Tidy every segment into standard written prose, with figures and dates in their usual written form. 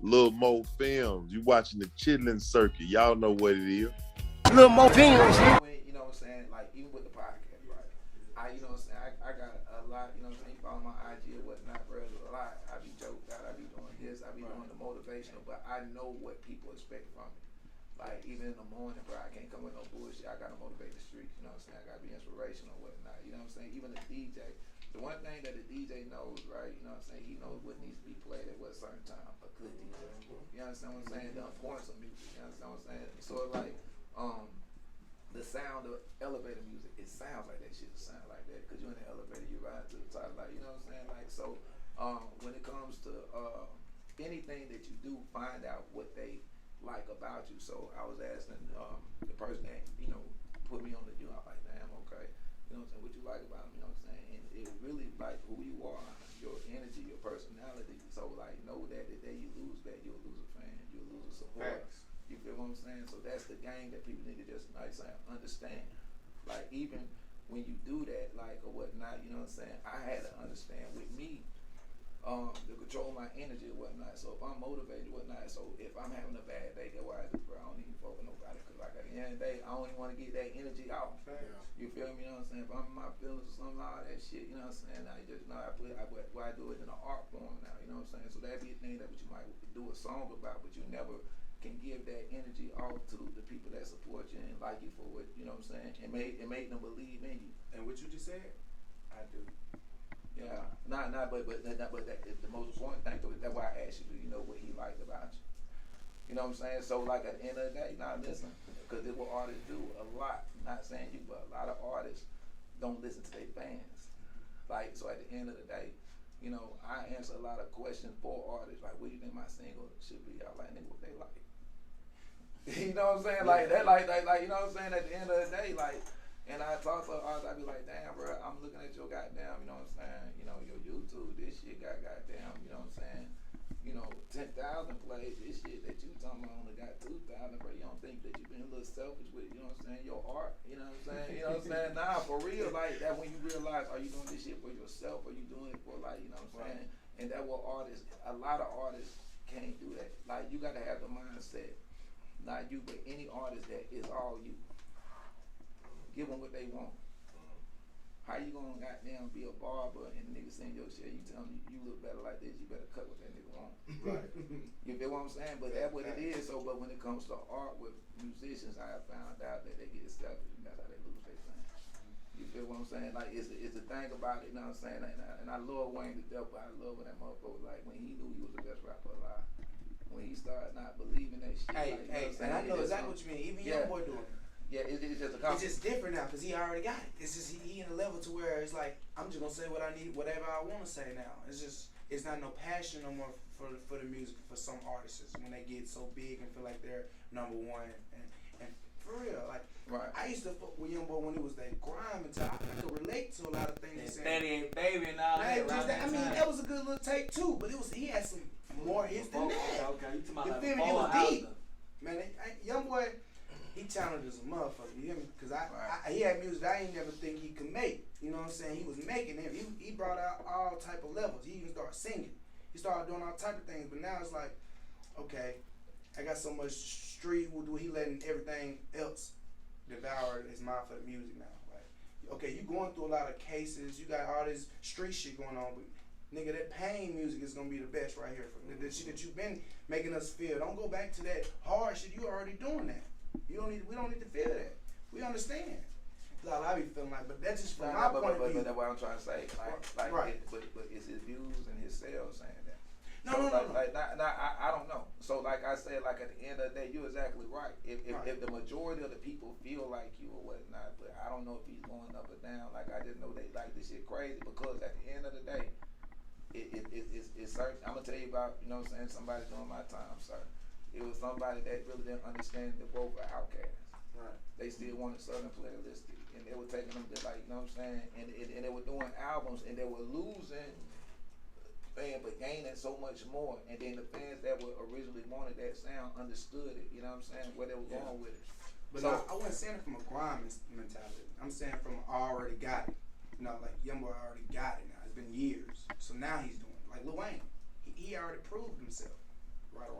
Little Mo Films. You watching the Chitlin Circuit. Y'all know what it is. Little more films. You know what I'm saying? Like, even with the podcast, right? You know what I'm saying? I got a lot, you know what I'm saying? You follow my IG or whatnot, bro. A lot. I be joking out, I be doing this, I be doing the motivational, but I know what people expect from me. Like, even in the morning, bro, I can't come with no bullshit. I gotta motivate the streets, you know what I'm saying? I gotta be inspirational or whatnot, you know what I'm saying? Even the DJ. The one thing that the DJ knows, right, you know what I'm saying? He knows what needs to be played at what certain time. A good DJ. You understand what I'm saying? The importance of music, you understand what I'm saying? So, like, the sound of elevator music, it sounds like that shit sound like that. Because you're in the elevator, you ride to the top, like, you know what I'm saying? Like, so, when it comes to anything that you do, find out what they like about you. So I was asking the person that, you know, put me on the deal. I'm like, damn, okay. You know what I'm saying? What you like about me, you know what I'm saying? And it really like who you are, your energy, your personality. So like know that the day you lose that, you'll lose a fan, you'll lose a support. Facts. You feel what I'm saying? So that's the game that people need to just understand. Like even when you do that, like or whatnot, you know what I'm saying? I had to understand with me, to control my energy or whatnot. So if I'm motivated or whatnot, so if I'm having a bad day, that's why I don't even fuck with nobody. Cause like at the end of the day, I don't even want to get that energy out. Yeah. You feel me? You know what I'm saying? If I'm in my feelings or something, all that shit, you know what I'm saying? I just know I do it in an art form now. You know what I'm saying? So that'd be a thing that you might do a song about, but you never can give that energy off to the people that support you and like you for what you know what I'm saying, and make them believe in you. And what you just said, I do. Yeah, but that the most important thing. That's why I asked you. Do you know what he liked about you? You know what I'm saying? So like at the end of the day, now listen, because this is what artists do a lot. Not saying you, but a lot of artists don't listen to their fans. Like so, at the end of the day, you know, I answer a lot of questions for artists. Like, what do you think my single should be? I like nigga what they like. You know what I'm saying? Like that, like you know what I'm saying? At the end of the day, like. And I talk to artists, I be like, damn, bro, I'm looking at your goddamn, you know what I'm saying? You know, your YouTube, this shit got goddamn, you know what I'm saying? You know, 10,000 plays, this shit that you talking about only got 2,000, bro. You don't think that you been a little selfish with, you know what I'm saying, your art, you know what I'm saying? You know what I'm saying? Nah, for real, like that when you realize, are you doing this shit for yourself or you doing it for like, you know what I'm saying? And that what artists, a lot of artists can't do that. Like, you gotta have the mindset, not you, but any artist that is all you. Give them what they want. How you gonna goddamn be a barber and the nigga send your shit? You tell them you look better like this, you better cut what that nigga want. Right. You feel what I'm saying? But that's what it is. So, but when it comes to art with musicians, I have found out that they get selfish and that's how they lose their thing. You feel what I'm saying? Like it's the thing about it. You know what I'm saying? And I love Wayne to death, but I love when that motherfucker like when he knew he was the best rapper alive. When he started not believing that shit. Hey, like, and I know exactly what you mean. Even YoungBoy doing it. Yeah, it's just a It's just different now because he already got it. It's just he in a level to where it's like I'm just gonna say what I need, whatever I want to say now. It's not no passion no more for the music for some artists when they get so big and feel like they're number one and for real like right. I used to fuck with YoungBoy when it was that grime and I could relate to a lot of things. And Steady and Baby and all that. I mean that was a good little take too, but he had some more hits than that. Okay, you talking about You feel me? It was deep, man. YoungBoy. He talented as a motherfucker, you hear me? Because he had music I ain't never think he could make. You know what I'm saying? He was making it. He brought out all type of levels. He even started singing. He started doing all type of things. But now it's like, okay, I got so much street. He letting everything else devour his mouth for the music now. Like, okay, you going through a lot of cases. You got all this street shit going on. But nigga, that pain music is gonna be the best right here. The shit that you've been making us feel. Don't go back to that hard shit. You already doing that. We don't need to feel that. We understand. That's all I be feeling like, but that's just from my point of view. But that's what I'm trying to say. Like right. But it's his views and his sales saying that. No. I don't know. So like I said, like at the end of the day, you're exactly right. If the majority of the people feel like you or whatnot, but I don't know if he's going up or down. Like I just know they like this shit crazy because at the end of the day, it's certain. I'm gonna tell you about, you know what I'm saying, somebody doing my time, sir. It was somebody that really didn't understand the growth of Outkast. Right. They still wanted Southern Playalistic, and they were taking them to like, you know what I'm saying, and they were doing albums, and they were losing fans, but gaining so much more. And then the fans that were originally wanted that sound understood it. You know what I'm saying, where they were going with it. But so, no, I wasn't saying it from a grime mentality. I'm saying from already got it. You know, like YoungBoy already got it now. It's been years, so now he's doing it. Like Lil Wayne, he already proved himself. Right or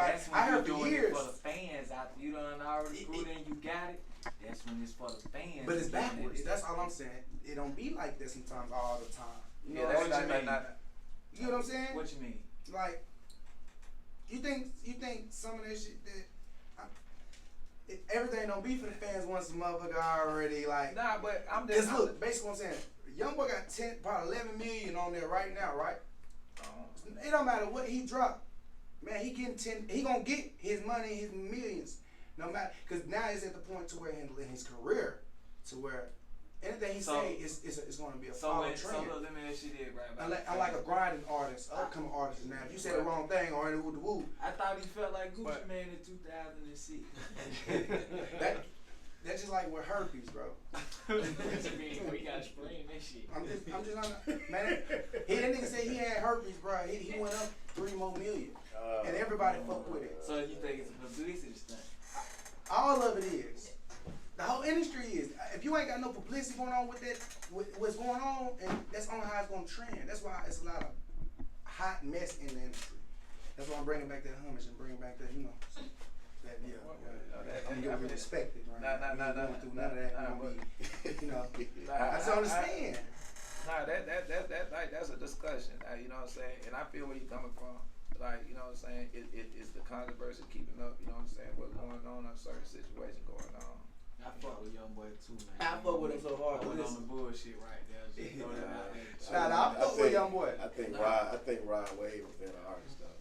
everybody. That's when I heard you for doing years. it for the fans. After you done already proved and you got it, that's when it's for the fans. But it's Getting backwards. it. That's all I'm saying. It don't be like that sometimes all the time. You know Yeah, what that's I'm saying? not. You know what I'm saying? What you mean? Like, you think some of that shit that everything don't be for the fans once a motherfucker already like. Nah, but I'm just. Cause look, basically what I'm saying, YoungBoy got probably 11 million on there right now, right? It don't matter what he drop, man. He getting 10. He gonna get his money, his millions, no matter. Cause now he's at the point to where in his career, to where anything he say is gonna be a follow trend. So let me ask you this, right? I'm like a grinding artist, upcoming artist now. If you say the wrong thing or in the woo, I thought he felt like Gucci Man in 2006. that's just like with herpes, bro. What you mean? We got spraying that shit. I'm just on man. That nigga said he had herpes, bro. He went up 3 more million, and everybody fuck with it. So you think it's a publicity stunt? All of it is. The whole industry is. If you ain't got no publicity going on with that, with what's going on, and that's only how it's gonna trend. That's why it's a lot of hot mess in the industry. That's why I'm bringing back that homage and bringing back that, you know, that I'm gonna get respected, right? Nah. Going through none of that. You know, I just understand. Nah, that's a discussion. You know what I'm saying? And I feel where you're coming from. Like, you know what I'm saying? It's the controversy keeping up. You know what I'm saying? What's going on? A certain situation going on. I fuck with YoungBoy too, man. I fuck with him so hard. I went on the bullshit right there. Just throw that out there. I fuck with YoungBoy. I think Rod Wave was better artist though.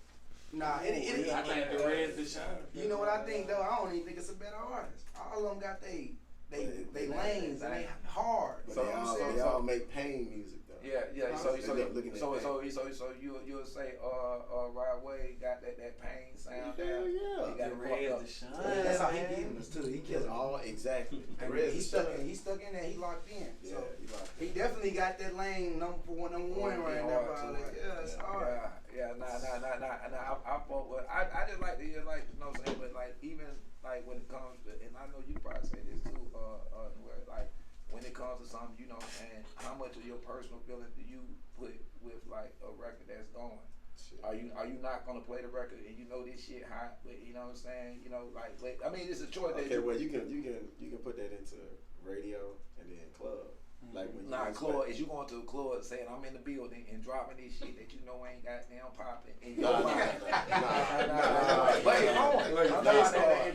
I think the Reds Deshaun. You know what I think though? I don't even think it's a better artist. All of them got they lanes and they hard. But they all make pain music though. Yeah. So you'll say Rod Wave got that pain sound there. Yeah. He got The Reds Deshaun. That's how he getting us too. He kills all exactly. He's stuck in there. He locked in. Yeah, So he locked he definitely got that lane number one right now. Yeah, it's hard. I fought with. I just like to hear, like, you know what I'm saying, but like even like when it comes to, and I know you probably say this too, where like when it comes to something, you know what I'm saying, how much of your personal feelings do you put with like a record that's going? Are you not gonna play the record and you know this shit hot, but you know what I'm saying, you know, like I mean it's a choice that well you can put that into radio and then club. Like when club is you going to a club saying I'm in the building and dropping this shit that you know ain't goddamn popping. Nah. But it's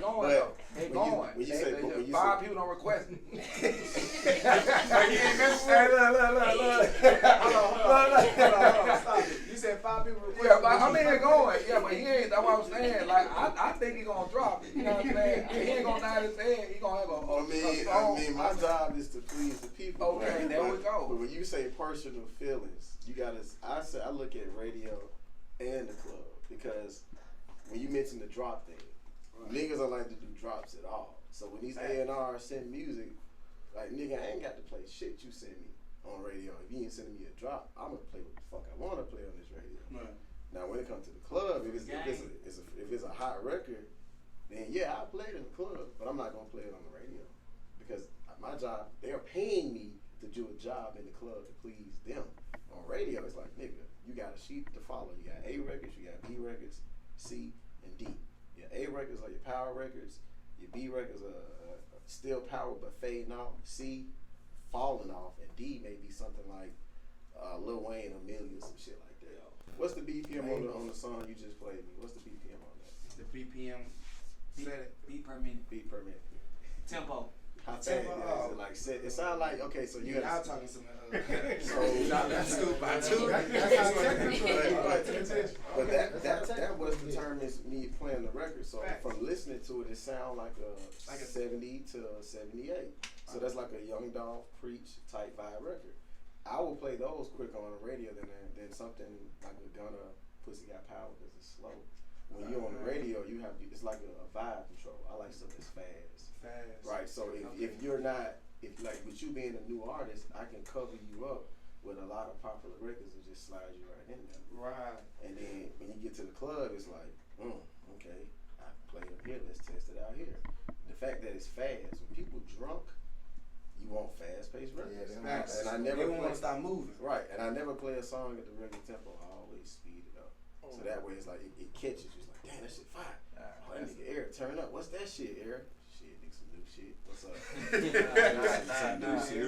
going. It's going. When you say 5 people don't request it. Hey, look. Stop it. You said 5 people requested. Yeah, but I mean it's going. Yeah, but he ain't. That's what I'm saying. Like I think he's gonna drop it. You know what I'm saying? He ain't gonna nod his head. He gonna have I mean, my job is to please the people. Okay, right? There we go. But when you say personal feelings, you gotta. I look at radio and the club because when you mention the drop thing, niggas don't like to do drops at all. So when these A&R send music, like nigga, I ain't got to play shit you send me on radio. If you ain't sending me a drop, I'm gonna play what the fuck I want to play on this radio. Right. Now when it comes to the club, if it's a hot record, then yeah, I'll play it in the club, but I'm not gonna play it on the radio because my job, they're paying me to do a job in the club to please them. On radio, it's like, nigga, you got a sheet to follow. You got A records, you got B records, C, and D. Your A records are your power records. Your B records are still power but fading off. C, falling off. And D may be something like Lil Wayne or Millie or some shit like that. What's the BPM on the song you just played me? What's the BPM on that? The BPM. Beat per minute. Beat per minute. Tempo. How fast? Is it like set? It sounds like okay. So you I'm talking some. That's scoop by two. But that was determines me playing the record. So from listening to it, it sounds like a 70 to 78. So that's like a Young Dolph Preach type vibe record. I will play those quicker on the radio than something like a Gunna Pussy Got Power because it's slow. When you're on the radio, it's like a vibe control. I like stuff that's fast. Right. So if you're not, if like with you being a new artist, I can cover you up with a lot of popular records and just slide you right in there. Right. And then when you get to the club, it's like, okay, I can play it here. Let's test it out here. The fact that it's fast. When people drunk, you want fast-paced records. Yeah, and I never want to stop moving. Right. And I never play a song at the regular tempo. I always speed it up. So that way it's like it catches you. It's like, damn, that shit fire. turn up. What's that shit, Eric? Shit, nigga, some new shit. What's up? New shit.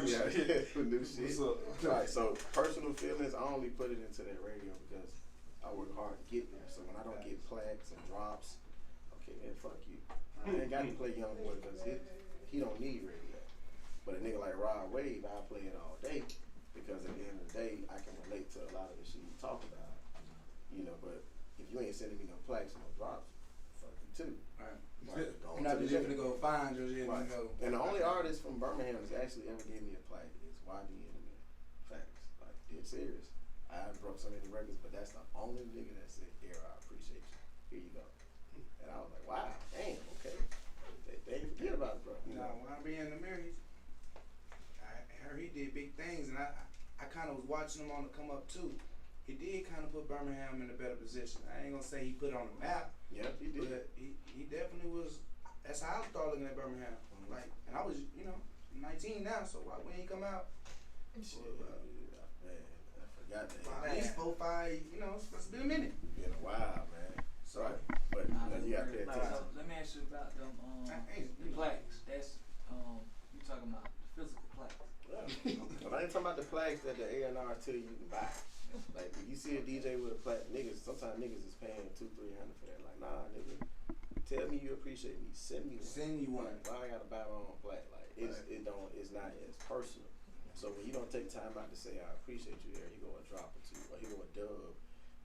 What's up? Alright, so personal feelings, I only put it into that radio because I work hard to get there. So when I don't get plaques and drops, okay, man, fuck you. I ain't got to play YoungBoy because he don't need radio. But a nigga like Rod Wave, I play it all day because at the end of the day, I can relate to a lot of the shit you talk about. You know, but if you ain't sending me no plaques and no drops, fuck you too. Right. You're not just gonna go find your shit and go. And the only artist from Birmingham that's actually ever gave me a plaque is YB Enemy. Facts. Like, dead serious. I haven't broke so many records, but that's the only nigga that said, "Here, I appreciate you. Here you go." And I was like, wow, damn, okay. They didn't forget about it, bro. No, YB in the mirror, I heard he did big things, and I kind of was watching him on the come up too. He did kind of put Birmingham in a better position. I ain't gonna say he put it on the map. Yeah, he did. But he definitely was. That's how I started looking at Birmingham. Like, and I was, 19 now, so why when he come out? Shit, man, I forgot that. At least 4, 5, it's supposed to be a minute. Been a while, man. Sorry, but you gotta pay attention. Let me ask you about them the plaques. That's you talking about the physical plaques. But I ain't talking about the plaques that the A&R tell you to buy. Like, if you see a DJ with a plaque, sometimes niggas is paying $200-300 for that. Like, nah, nigga, tell me you appreciate me. Send me one. Why I gotta buy my own plaque? Like, it's not as personal. So when you don't take time out to say I appreciate you, there, he go a drop or two, or he go a dub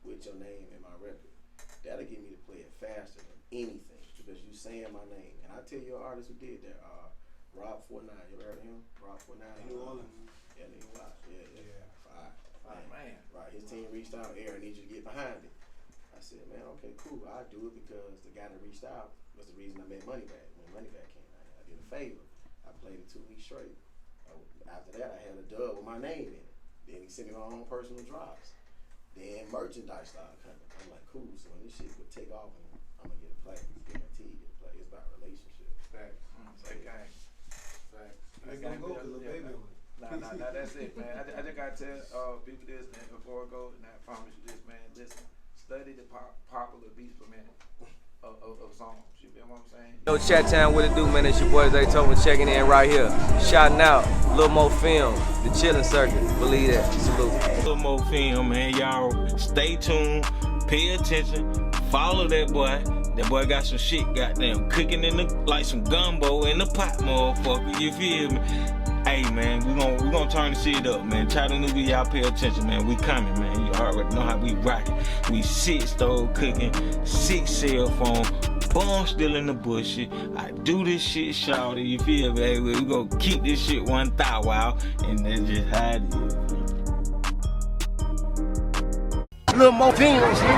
with your name in my record. That'll get me to play it faster than anything because you saying my name. And I tell you, an artist who did that, Rob 49. You ever heard of him? Rob 49. New Orleans. Yeah, New Orleans. Yeah. Man. Right, his team reached out. Aaron, I need you to get behind it. I said, man, okay, cool. I'll do it because the guy that reached out was the reason I made Moneyback. When Moneyback came out, I did a favor. I played it 2 weeks straight. After that, I had a dub with my name in it. Then he sent me my own personal drops. Then merchandise started coming. I'm like, cool. So when this shit would take off, I'm gonna get a plaque. Guaranteed get a plaque. It's about relationships. Facts. Facts. It's gonna go because the baby. Nah, that's it, man. I just gotta tell people this, man, before I go, and I promise you this, man. Listen, study the popular beats per minute of songs. You know what I'm saying? Yo, Chat Town, what it do, man? It's your boy Zay Tokars checking in right here. Shouting out, Lil Mo Film, the chillin' circuit. Believe that. Salute. Lil Mo Film, man. Y'all stay tuned, pay attention, follow that boy. That boy got some shit goddamn cooking in like some gumbo in the pot, motherfucker. You feel me? Hey man, we gonna turn the shit up, man. Chattanooga, y'all pay attention, man. We coming, man. You already know how we rockin'. We 6 stove cooking, 6 cell phone, bomb still in the bushes. I do this shit, shawty. You feel me? Hey, we gonna keep this shit 1,000 out, and that's just how it is. Lil Mo Film.